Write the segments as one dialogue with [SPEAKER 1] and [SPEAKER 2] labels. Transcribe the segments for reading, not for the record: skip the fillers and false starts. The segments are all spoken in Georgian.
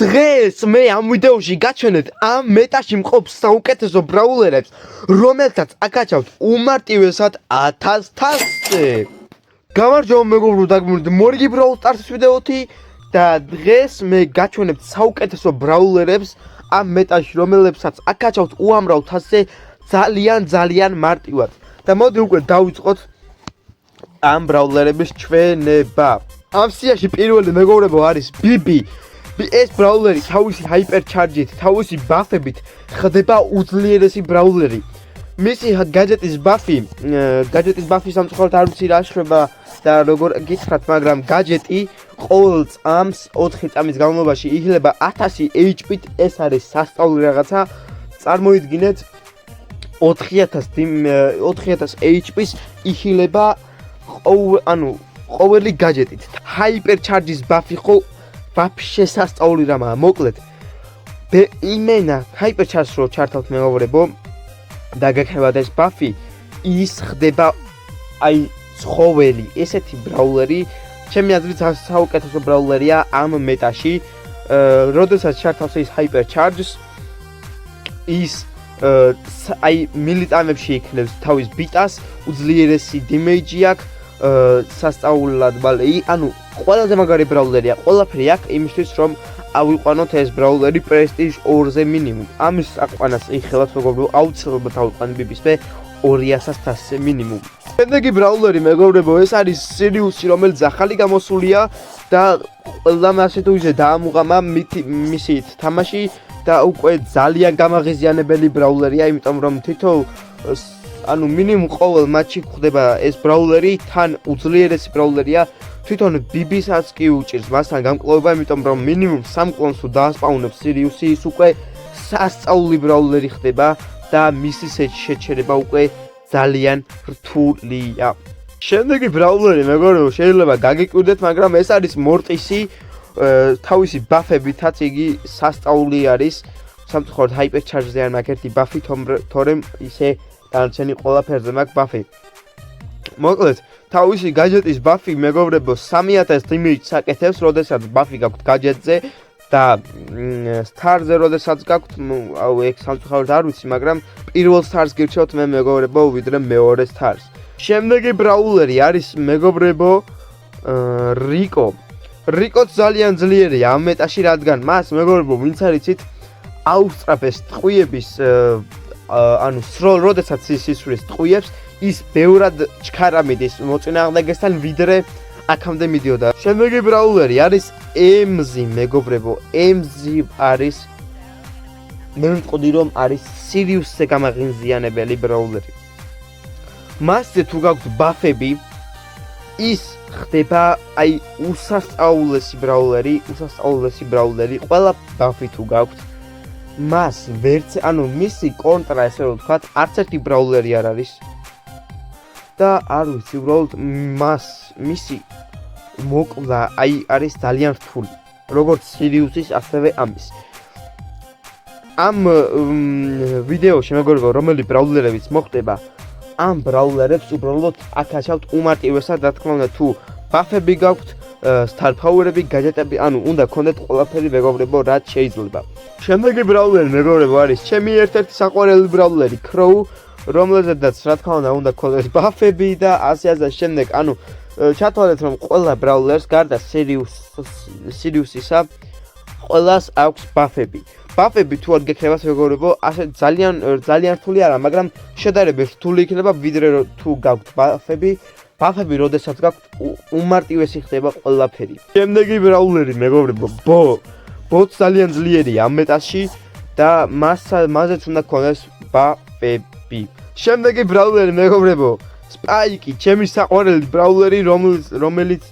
[SPEAKER 1] დღეს მე ამ ვიდეოში გაჩვენეთ ამ მეტაში მყოფ საუკეთესო ბრაულერებს, რომელთაც აკაჩავთ უმარტივესად 1000-ზე. გამარჯობა მეგობრებო, დაგმოვიდეთ მორიგი Brawl Stars ვიდეოთი და დღეს მე გაჩვენებთ საუკეთესო ბრაულერებს ამ მეტაში, რომელებსაც აკაჩავთ უამრავ 1000-ზე ძალიან მარტივად. და მოდი უკვე დავიწყოთ ამ ბრაულერების ჩვენება. ამ სიაში პირველი მეგობრებო არის ბიბი. ეს ბრაულერი თავისი ჰაიპერჩარჯით, თავისი ბაფებით ხდება უძლიერესი ბრაულერი. მისი გაჯეტის ბაფი სამწუხაროდ არ ვიცი რა აშრება და როგორ გითხრათ, მაგრამ გაჯეტი ყოველ წამს 4 წამის განმავლობაში იღლება 1000 HP-ით. ეს არის სასწაული რაღაცა. წარმოიდგინეთ 4000 HP-ს იხილება ყოველი გაჯეტით. ჰაიპერჩარჯის ბაფი ხო ვაფშე სასწაული რამაა. მოკლედ იმენა ჰაიპერჩარჯს რო ჩართავთ მეგობრებო და გექნებათ ეს ბაფი, ის ხდება ცხოველი. ესეთი ბრაულერი ჩემი აზრით საუკეთესო ბრაულერია ამ მეტაში. როდესაც ჩართავს ის ჰაიპერჩარჯს, ის მილიტამებში იქნებს თავის ბიტას, უძლიერესი დიმეიჯი აქვს, სასწაულად ყველაზე მაგარი ბრაულერია. ყველაფერი აქვს იმისთვის, რომ ავიყვანოთ ეს ბრაულერი პრესტიჟ 2-ზე მინიმუმ. ამის აყვანას იხელათ მეგობრებო, აუცილებლად ავიყვან ბიბისπე 200-ზე მინიმუმ. შემდეგი ბრაულერი მეგობრებო, ეს არის სირიუსი, რომელიც ახალი გამოსულია და ყველამ ასე თუ ისე დაამუღამა მისი თამაში და უკვე ძალიან გამაღიზიანებელი ბრაულერია, იმიტომ რომ მინიმუმ ყოველ მატჩში ხდება ეს ბრაულერი, თან უძლიერესი ბრაულერია. თვითონ ბიბისაც კი უჭირს მასთან გამკლოვება, იმიტომ რომ მინიმუმ 3 კლონს თუ დაასპაუნებს სირიუსი, ის უკვე სასწაული ბრაულერი ხდება და მისი შეჩერება უკვე ძალიან რთულია. შემდეგი ბრაულერი მეგობრებო, შეიძლება გაგიკვირდეთ, მაგრამ ეს არის მორტისი. თავისი ბაფებითაც იგი სასწაული არის. სამწუხაროდ ჰაიპერჩარჯზე არ მაქვს ერთი ბაფი, თორემ ისე დანარჩენი ყველაფერზე მაქვს ბაფი. მოკლედ, თავისი გაჯეტის ბაფი მეგობრებო 3000 დიმეიჯს აკეთებს, როდესაც ბაფი გაქვთ გაჯეტზე და სტარზე როდესაც გაქვთ, ეგ სამწუხაროდ არ ვიცი, მაგრამ პირველ სტარს გირჩევთ მე მეგობრებო, ვიდრე მეორე სტარს. შემდეგი ბრაულერი არის მეგობრებო რიკო. რიკოც ძალიან ძლიერია ამ მეტაში, რადგან მას მეგობრებო, ვინც არიცით, აუსწრაფეს ტყვიების სროლ, როდესაც ის ისვრის ტყვიებს, ის ბევრად ჩქარა მიდის მოწინააღმდეგესთან, ვიდრე აქამდე მიდიოდა. შემდეგი ბრაულერი არის ემზი მეგობრებო. ემზი არის, მე ვიტყოდი რომ არის სირიუსზე გამაღიზიანებელი ბრაულერი. მასზე თუ გაქვთ ბაფები, ის ხდება უსასწაულესი ბრაულერი. ყველა ბაფი თუ გაქვთ, მას მისი კონტრა, ესე რომ ვთქვათ, არც ერთი ბრაულერი არ არის. და არ ვიცი, უბრალოდ მისი მოკლა არის ძალიან რთული, როგორც სირიუსის, ასევე ამის. ამ ვიდეოში მეგობრებო, რომელი ბრაულერებიც მოხდება, ამ ბრაულერებს უბრალოდ აკაჩავთ უმარტივესად, რა თქმა უნდა, თუ ბაფები გაქვთ, სტარ ფაუერები, გაჯეტები, უნდა გქონდეთ ყველაფერი მეგობრებო, რაც შეიძლება. შემდეგი ბრაულერი მეგობრებო არის ჩემი ერთ-ერთი საყვარელი ბრაულერი კროუ, რომელზედაც რა თქმა უნდა გქონდეთ ბაფები და ასე შემდეგ. ჩათვალეთ რომ ყველა ბრაულერს გარდა სირიუსისა ყველას აქვს ბაფები. ბაფები თუ არ გექნებათ მეგობრებო, ასე ძალიან რთული არა, მაგრამ შედარებით რთული იქნება, ვიდრე თუ გაქვთ ბაფები. ბაფები როდესაც გაქვთ, უმარტივესი ხდება ყველაფერი. შემდეგი ბრაულერი მეგობრებო, ბოც ძალიან ძლიერია ამ მეტაში და მასზეც უნდა გქონდეს ბაფები. შემდეგი ბრაულერი მეგობრებო, სპაიკი, ჩემი საყვარელი ბრაულერი, რომელიც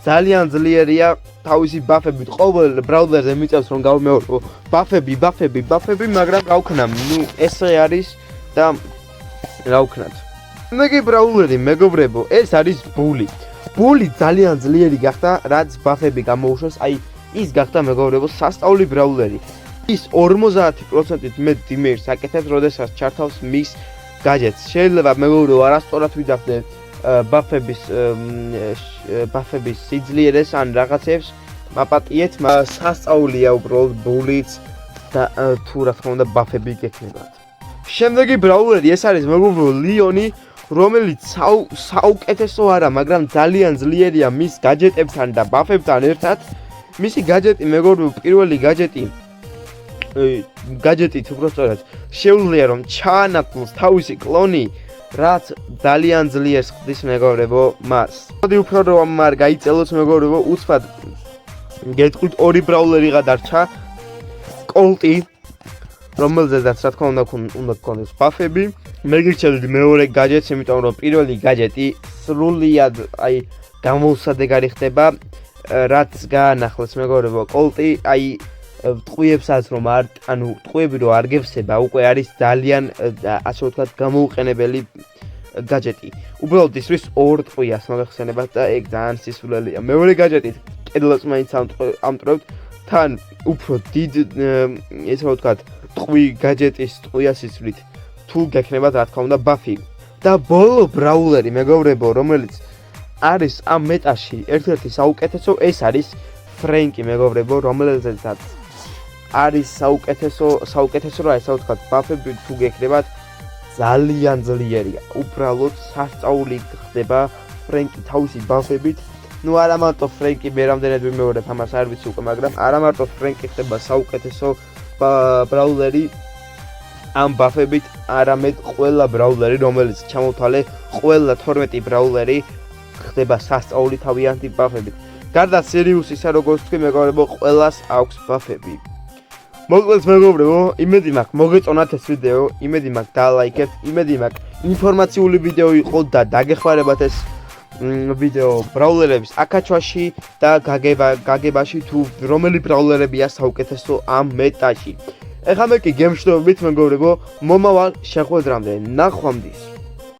[SPEAKER 1] ძალიან ძლიერია თავისი ბაფებით. ყოველ ბრაულერზე მიწევს რომ გავიმეორო ბაფები, მაგრამ რა ვქნამ, ესე არის და რა ვქნათ. შემდეგი ბრაულერი მეგობრებო, ეს არის ბული. ბული ძალიან ძლიერი გახდა, რაც ბაფები გამოუშვეს, ის გახდა მეგობრებო სასწაული ბრაულერი. ის 50%-ით მეტ დიმეიჯს აკეთებს, როდესაც ჩართავს მის გაჯეტს. შეიძლება მეგობრებო არასწორად ვიძახდე ბაფების სიძლიერეს ან რაღაცებს, მაპატიეთ, სასწაულია უბრალოდ ბულიც და თუ რა თქმა უნდა ბაფები გექნებათ. შემდეგი ბრაულერი ეს არის მეგობრებო ლიონი, რომელიც საუკეთესო არა, მაგრამ ძალიან ძლიერია მის გაჯეტებთან და ბაფებთან ერთად. მისი გაჯეტი მეგობრებო, პირველი გაჯეტით უბრალოდ შეუძლია რომ ჩაანაცვლოს თავისი კლონი, რაც ძალიან ძლიერს ხდის მეგობრებო მას. მოდი უფრო რომ არ გაიწელოს მეგობრებო, უცბად გეტყვით ორი ბრაულერიღა დარჩა. კოლტი, რომელზედაც რა თქმა უნდა გქონდეს ბაფები. მე გირჩევთ მეორე გაჯეტს, იმიტომ რომ პირველი გაჯეტი სრულიად გამოსადეგარი ხდება, რაც გაანახლეს მეგობრებო კოლტი, ტყუებსაც რომ ტყუები რომ არ გევსება, უკვე არის ძალიან ასე ვთქვათ გამოუყენებელი გაჯეტი. უბრალოდ ისრის ორ ტყუიას მოგეხსენებათ და ეგ ძალიან სისულელია. მეორე გაჯეტით კედლებს მაინც ამტრევთ, თან უფრო დიდ ესე ვთქვათ ტყვი გაჯეტის ტყვიას ისვრით თუ გექნებათ რა თქმა უნდა ბაფი. და ბოლო ბრაულერი მეგობრებო, რომელიც არის ამ მეტაში ერთ-ერთი საუკეთესო, ეს არის ფრენკი მეგობრებო, რომელზეც არის საუკეთესო რა ესე ვთქვათ ბაფები თუ გექნებათ ძალიან ძლიერია. უბრალოდ სასწაული ხდება ფრენკი თავისი ბაფებით. ნუ არა მარტო ფრენკი, მე რამდენად ვიმეორებ ამას არ ვიცი უკვე, მაგრამ არა მარტო ფრენკი ხდება საუკეთესო ბრაულერი ამ ბაფებით, არამედ ყველა ბრაულერი, რომელიც ჩამოთვალე, ყველა 12 ბრაულერი ხდება სასწაული თავიანთი ბაფებით. გარდა სერიუსისა, როგორც თქვი მეგობრებო, ყველას აქვს ბაფები. მოკლედ მეგობრებო, იმედი მაქვს მოგეწონათ ეს ვიდეო, იმედი მაქვს დაალაიქებთ, იმედი მაქვს ინფორმაციული ვიდეო იყო და დაგეხმარებათ ეს ვიდეო ბრაულერების აკაჩვაში და გაგებაში თუ რომელი ბრაულერებია საუკეთესო ამ მეტაში. ეხლა მე კი გემშვიდობით მეგობრებო, მომავალ შეხვედრამდე, ნახვამდის.